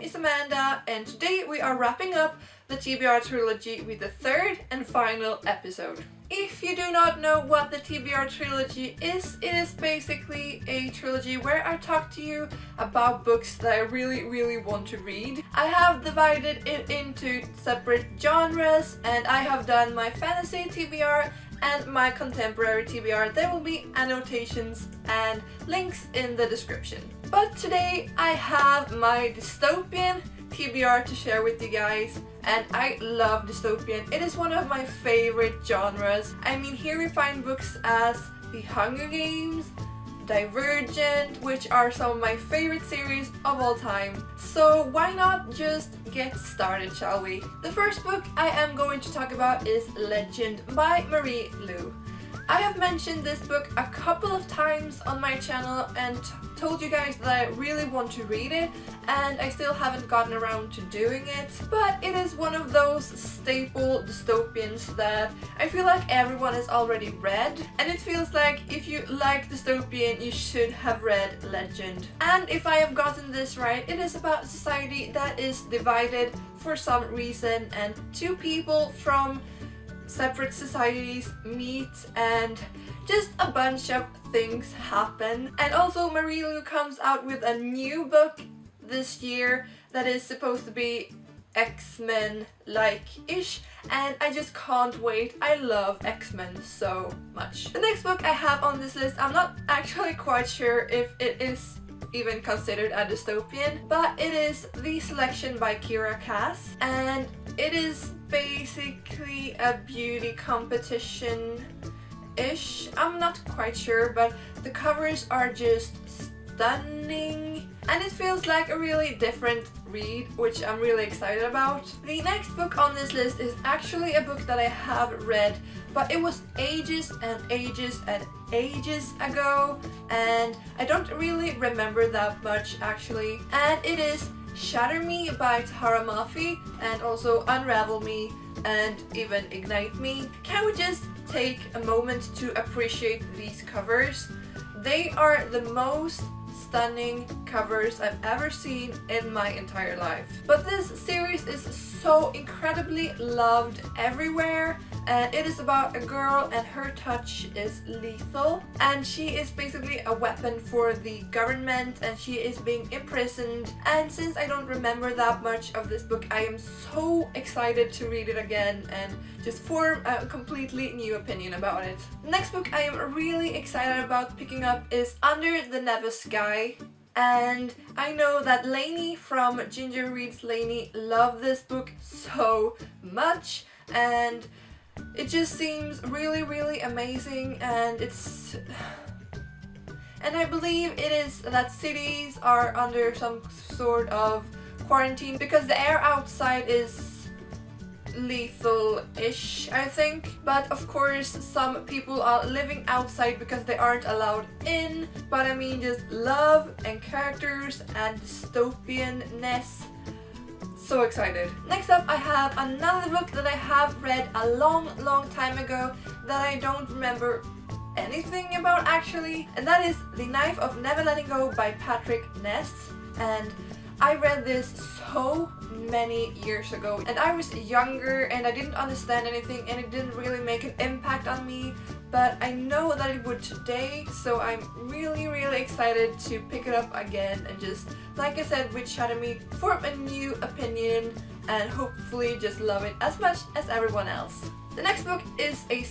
is Amanda, and today we are wrapping up the TBR Trilogy with the third and final episode. If you do not know what the TBR Trilogy is, it is basically a trilogy where I talk to you about books that I really want to read. I have divided it into separate genres, and I have done my fantasy TBR and my contemporary TBR. There will be annotations and links in the description. But today I have my dystopian TBR to share with you guys, and I love dystopian. It is one of my favorite genres. I mean, here we find books as The Hunger Games, Divergent, which are some of my favorite series of all time. So why not just get started, shall we? The first book I am going to talk about is Legend by Marie Lu. I have mentioned this book a couple of times on my channel and told you guys that I really want to read it, and I still haven't gotten around to doing it, but it is one of those staple dystopians that I feel like everyone has already read, and it feels like if you like dystopian you should have read Legend. And if I have gotten this right, it is about a society that is divided for some reason, and two people from separate societies meet and just a bunch of things happen. And also Marie Lu comes out with a new book this year that is supposed to be X-Men like-ish, and I just can't wait. I love X-Men so much. The next book I have on this list, I'm not actually quite sure if it is even considered a dystopian, but it is The Selection by Kira Cass, and it is basically a beauty competition-ish. I'm not quite sure, but the covers are just stunning, and it feels like a really different read, which I'm really excited about. The next book on this list is actually a book that I have read, but it was ages and ages ago, and I don't really remember that much actually. And it is Shatter Me by Tahara Mafi, and also Unravel Me and even Ignite Me. Can we just take a moment to appreciate these covers? They are the most stunning covers I've ever seen in my entire life. But this series is so incredibly loved everywhere, and it is about a girl and her touch is lethal, and she is basically a weapon for the government, and she is being imprisoned. And since I don't remember that much of this book, I am so excited to read it again and just form a completely new opinion about it. The next book I am really excited about picking up is Under the Never Sky. And I know that Lainey from Ginger Reads Lainey loved this book so much, and it just seems really amazing. And I believe it is that cities are under some sort of quarantine because the air outside is lethal-ish, I think. But of course some people are living outside because they aren't allowed in. But I mean, just love and characters and dystopian-ness. So excited. Next up I have another book that I have read a long time ago that I don't remember anything about actually, and that is The Knife of Never Letting Go by Patrick Ness. And I read this so many years ago, and I was younger and I didn't understand anything, and it didn't really make an impact on me, but I know that it would today, so I'm really excited to pick it up again and just, like I said with Shatter Me, form a new opinion and hopefully just love it as much as everyone else. The next book is a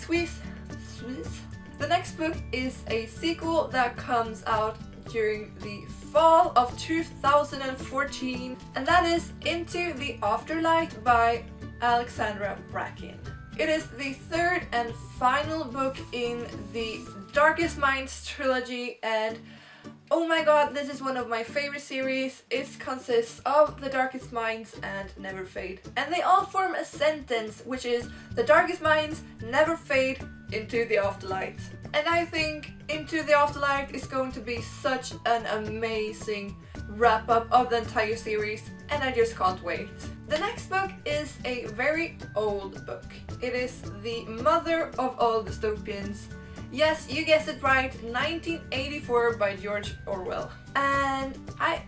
sequel that comes out during the fall of 2014, and that is Into the Afterlight by Alexandra Bracken. It is the third and final book in the Darkest Minds trilogy, and oh my god, this is one of my favorite series. It consists of The Darkest Minds and Never Fade, and they all form a sentence, which is The Darkest Minds never fade into the afterlight. And I think Into the Afterlight is going to be such an amazing wrap up of the entire series, and I just can't wait. The next book is a very old book. It is the mother of all dystopians. Yes, you guessed it right, 1984 by George Orwell. And I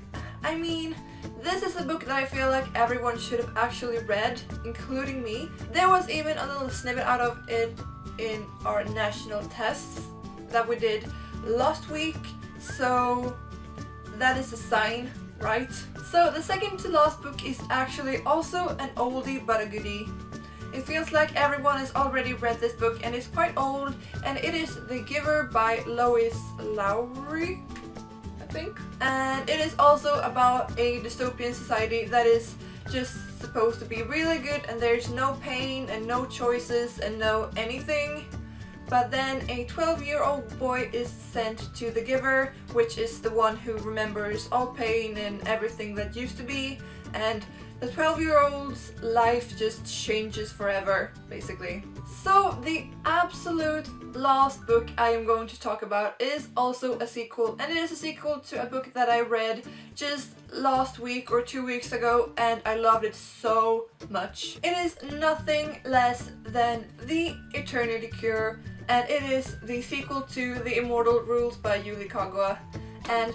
I mean, this is a book that I feel like everyone should have actually read, including me. There was even a little snippet out of it in our national tests that we did last week, so that is a sign, right? So the second to last book is actually also an oldie but a goodie. It feels like everyone has already read this book and it's quite old, and it is The Giver by Lois Lowry, I think. And it is also about a dystopian society that is just supposed to be really good, and there's no pain and no choices and no anything. But then a 12-year-old boy is sent to the Giver, which is the one who remembers all pain and everything that used to be, and the 12-year-old's life just changes forever, basically. So the absolute last book I am going to talk about is also a sequel, and it is a sequel to a book that I read just last week or 2 weeks ago, and I loved it so much. It is nothing less than The Eternity Cure, and it is the sequel to The Immortal Rules by Yuli Kagawa. And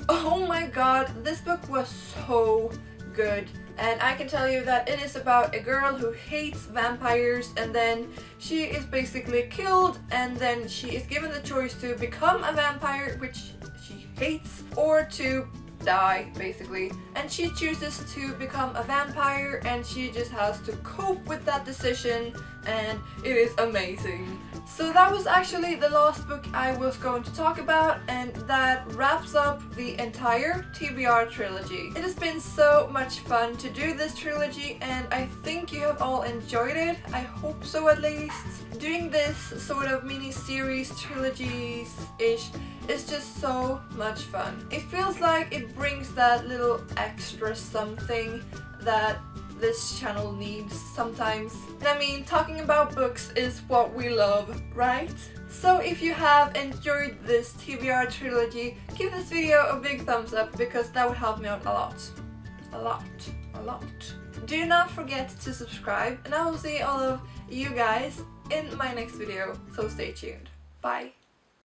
oh my god, this book was so good. And I can tell you that it is about a girl who hates vampires, and then she is basically killed, and then she is given the choice to become a vampire, which she hates, or to die, basically. And she chooses to become a vampire, and she just has to cope with that decision, and it is amazing. So that was actually the last book I was going to talk about, and that wraps up the entire TBR trilogy. It has been so much fun to do this trilogy, and I think you have all enjoyed it. I hope so, at least. Doing this sort of mini-series trilogies-ish is just so much fun. It feels like it brings that little extra something that this channel needs sometimes. And I mean, talking about books is what we love, right? So if you have enjoyed this TBR trilogy, give this video a big thumbs up, because that would help me out a lot. A lot. Do not forget to subscribe, and I will see all of you guys in my next video, so stay tuned. Bye!